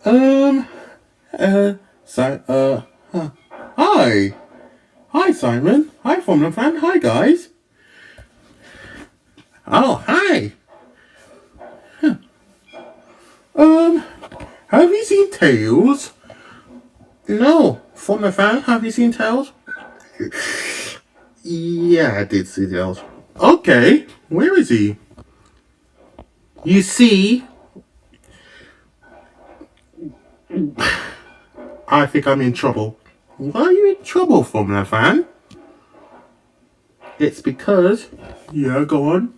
Um, hi. Hi, Simon. Hi, Formula Fan. Hi, guys. Oh, hi. Have you seen Tails? No. Formula Fan, have you seen Tails? Yeah, I did see Tails. Okay, where is he? You see, I think I'm in trouble. Why are you in trouble, Formula Fan? It's because, yeah, go on.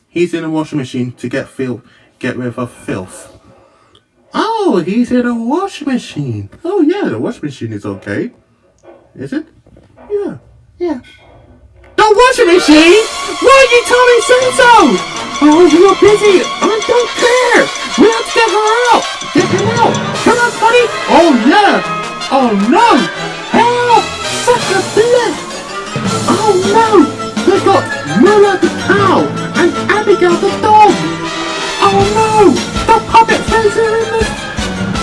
He's in a washing machine to get rid of filth. Oh, he's in a washing machine. Oh yeah, the washing machine is okay. Is it? Yeah. Yeah. The washing machine? Why did you tell me so? Oh, you're busy. I don't care. We have to get her out. Get him out. Come on, buddy. Oh yeah. Oh no. Help! Such a bliss. Oh no. They got Lola the cow and Abigail the dog. Oh no. The puppet friends are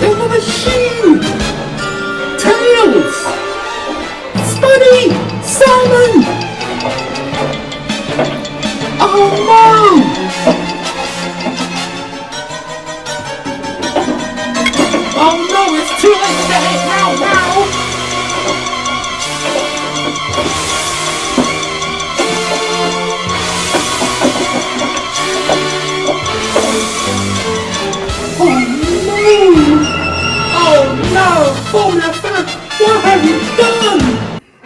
in the machine. Tails. Spuddy. Simon. Oh no! Oh no, it's too late to get it now! Oh no! Formula Fan, what have you done?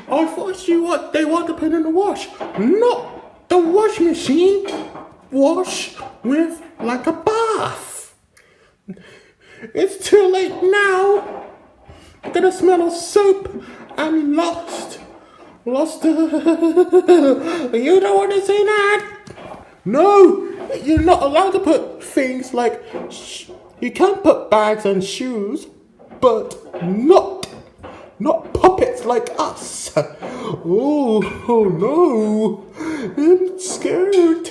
I thought they want to put in the wash, not the wash machine. Wash with like a bath. It's too late now. I'm gonna smell of soap. I'm lost. You don't want to say that? No, you're not allowed to put things like you can put bags and shoes, but not puppets like us. Oh no, I'm scared.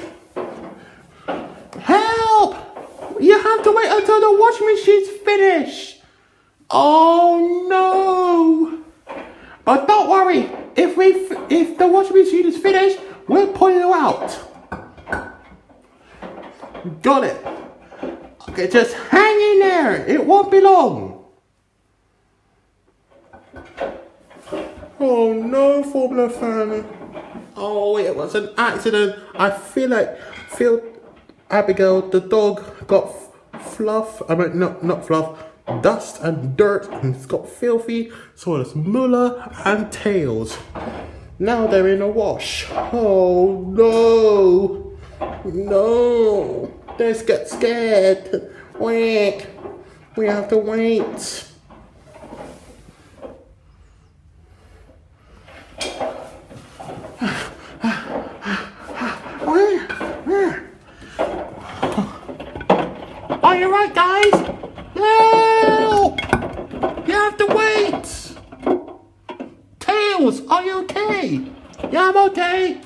Help! You have to wait until the washing machine's finished. Oh no! But don't worry. If the washing machine is finished, we'll pull you out. Got it. Okay, just hang in there. It won't be long. Oh no, Formula Fan. Oh, it was an accident. I feel Abigail the dog got dust and dirt, and it's got filthy, so it's Muller and Tails. Now they're in a wash. Oh no, they get scared. Wait, we have to wait. Where? Are you right, guys? Help! You have to wait. Tails, are you okay? Yeah, I'm okay.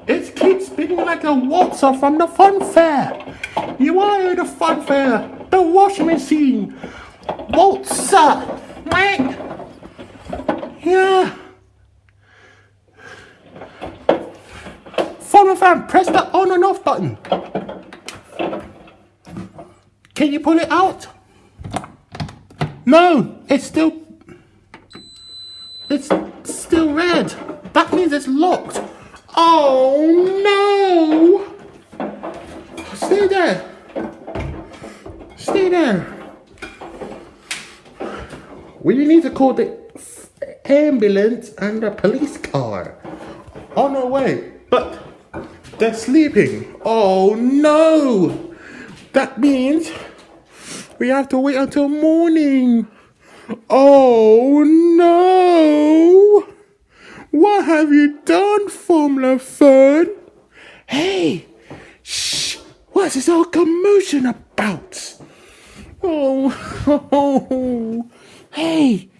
It keeps spinning like a waltzer from the fun fair. You are in the fun fair. The washing machine. Waltzer. Wait. Yeah. Formula Fan, press the on and off button. Can you pull it out? No, it's still red. That means it's locked. Oh no! Stay there. We need to call the ambulance and the police car. On our way, but they're sleeping. Oh no! That means we have to wait until morning. Oh no! What have you done, Formula Fan? Hey! Shh! What's this all commotion about? Oh! Hey!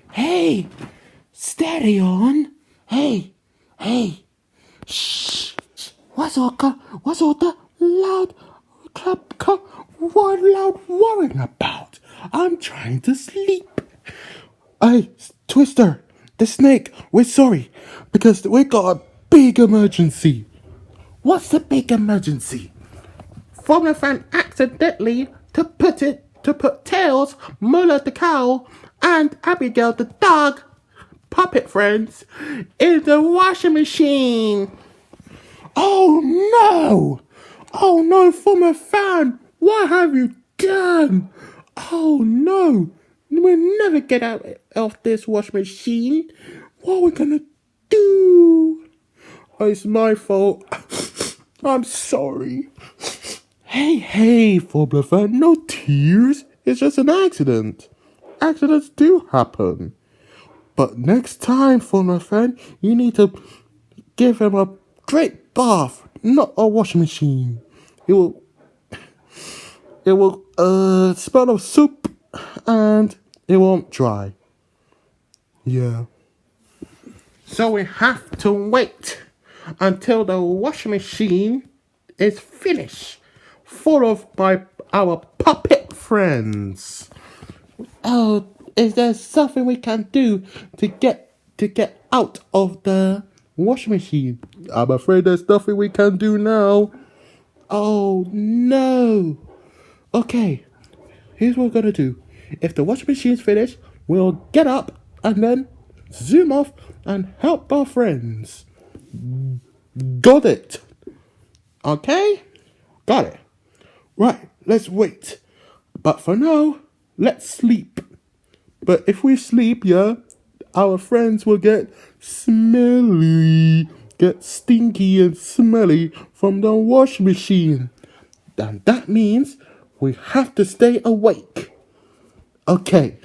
Steady on! Hey! Shh! What's all the loud worrying about? I'm trying to sleep. Hey, Twister, the snake, we're sorry because we got a big emergency. What's the big emergency? Formula Fan accidentally to put Tails, Muller the cow, and Abigail the dog puppet friends in the washing machine. Oh no! Oh no, Formula Fan! What have you done? Oh no! We'll never get out of this washing machine. What are we gonna do? Oh, it's my fault. I'm sorry. Hey, Formula Fan, no tears. It's just an accident. Accidents do happen. But next time, Formula Fan, you need to give him a great bath, not a washing machine. It will smell of soup and it won't dry. Yeah. So we have to wait until the washing machine is finished, full of our puppet friends. Oh, is there something we can do to get out of the washing machine? I'm afraid there's nothing we can do now. Oh no. Okay, here's what we're gonna do. If the washing machine's finished, we'll get up and then zoom off and help our friends. Got it? Okay? Got it. Right, let's wait. But for now, let's sleep. But if we sleep, yeah, our friends will get smelly, get stinky and smelly from the washing machine. And that means we have to stay awake. Okay.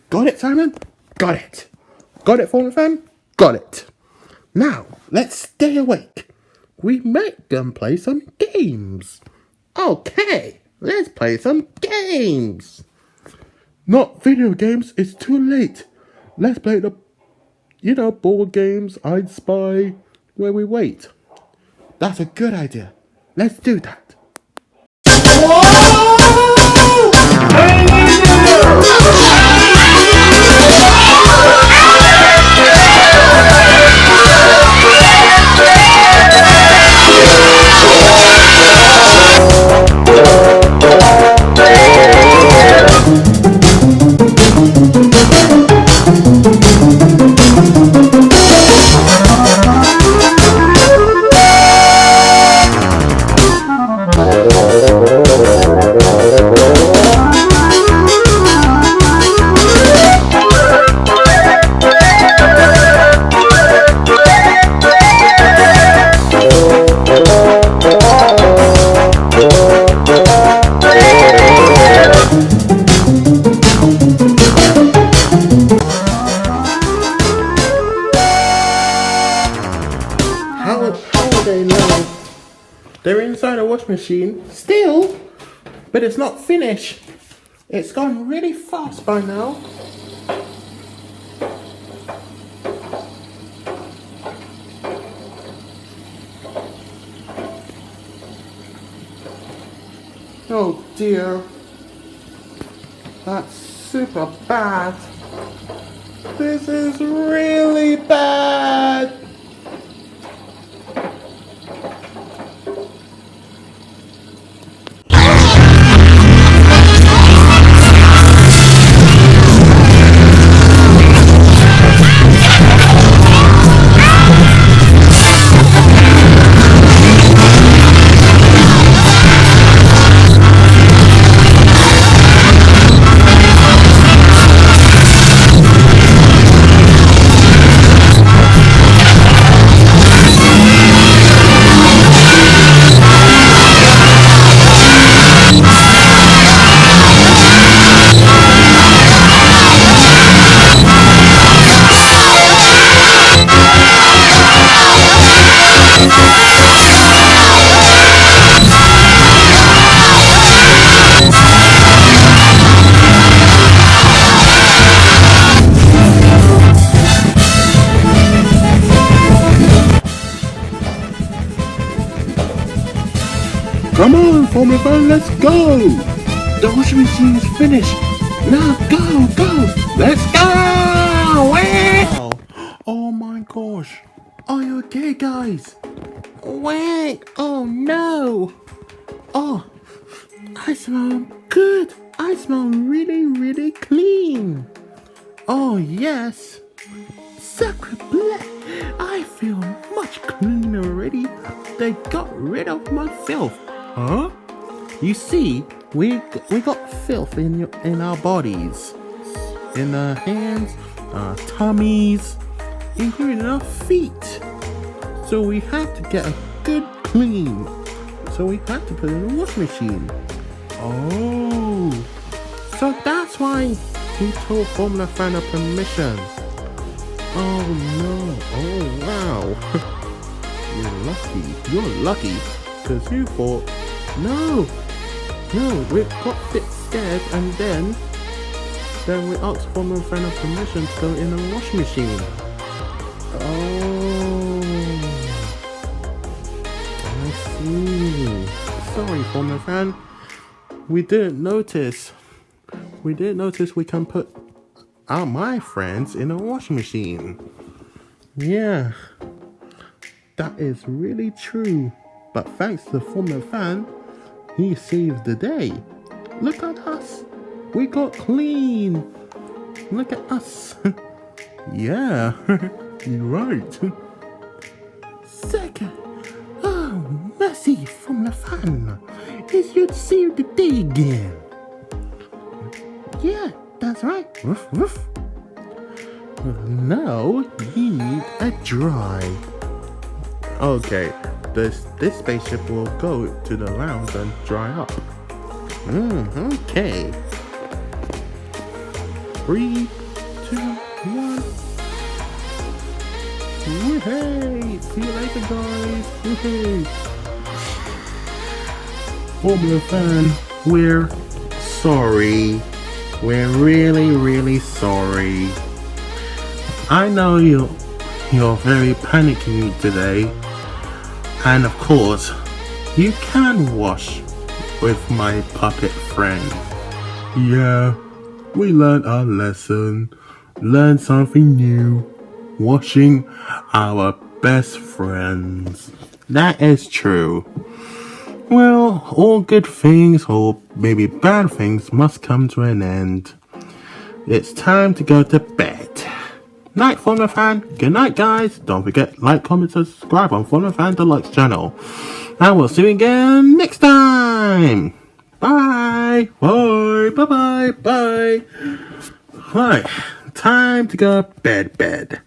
Got it, Simon? Got it. Got it, Formula Fan? Got it. Now, let's stay awake. We might then play some games. Okay, let's play some games. Not video games, it's too late. Let's play the, board games, I Spy, where we wait. That's a good idea. Let's do that. How are they now? They're inside a washing machine still, but it's not finished. It's gone really fast by now. Oh dear. That's super bad. This is really bad. Come on, Formula Fan, let's go! The washing machine is finished. Now go! Let's go! Wow! Oh my gosh! Are you okay, guys? Wait! Oh no! Oh, I smell good! I smell really clean! Oh yes! Sacre bleu! I feel much cleaner already. They got rid of my filth. Huh? You see, we got filth in our bodies, in our hands, our tummies, including our feet. So we have to get a good clean. So we have to put it in a washing machine. Oh, so that's why he told Formula Fan permission. Oh no! Oh wow! You're lucky, cause you thought, no, we got a bit scared, and then we asked Formula Fan permission to go in a washing machine. Oh, I see. Sorry, Formula Fan. We didn't notice we can put my friends in a washing machine. Yeah, that is really true. But thanks to the Formula Fan, he saved the day. Look at us. We got clean. Look at us. Yeah, you're right. Second. Oh, mercy, Formula Fan. It's you to save the day again. Yeah, that's right. Woof, woof. Now you need a dry. Okay, this spaceship will go to the lounge and dry up. Okay. 3, 2, 1. Woohoo! See you later, guys. Woohoo! Formula Fan, we're sorry. We're really sorry. I know you're very panicky today, and of course, you can wash with my puppet friend. Yeah, we learned our lesson, learned something new, washing our best friends. That is true. Well, all good things, or maybe bad things, must come to an end. It's time to go to bed. Night, Formula Fan. Good night, guys. Don't forget, like, comment, subscribe on Formula Fan Deluxe channel. And we'll see you again next time. Bye. Bye. Bye. Right. Time to go bed.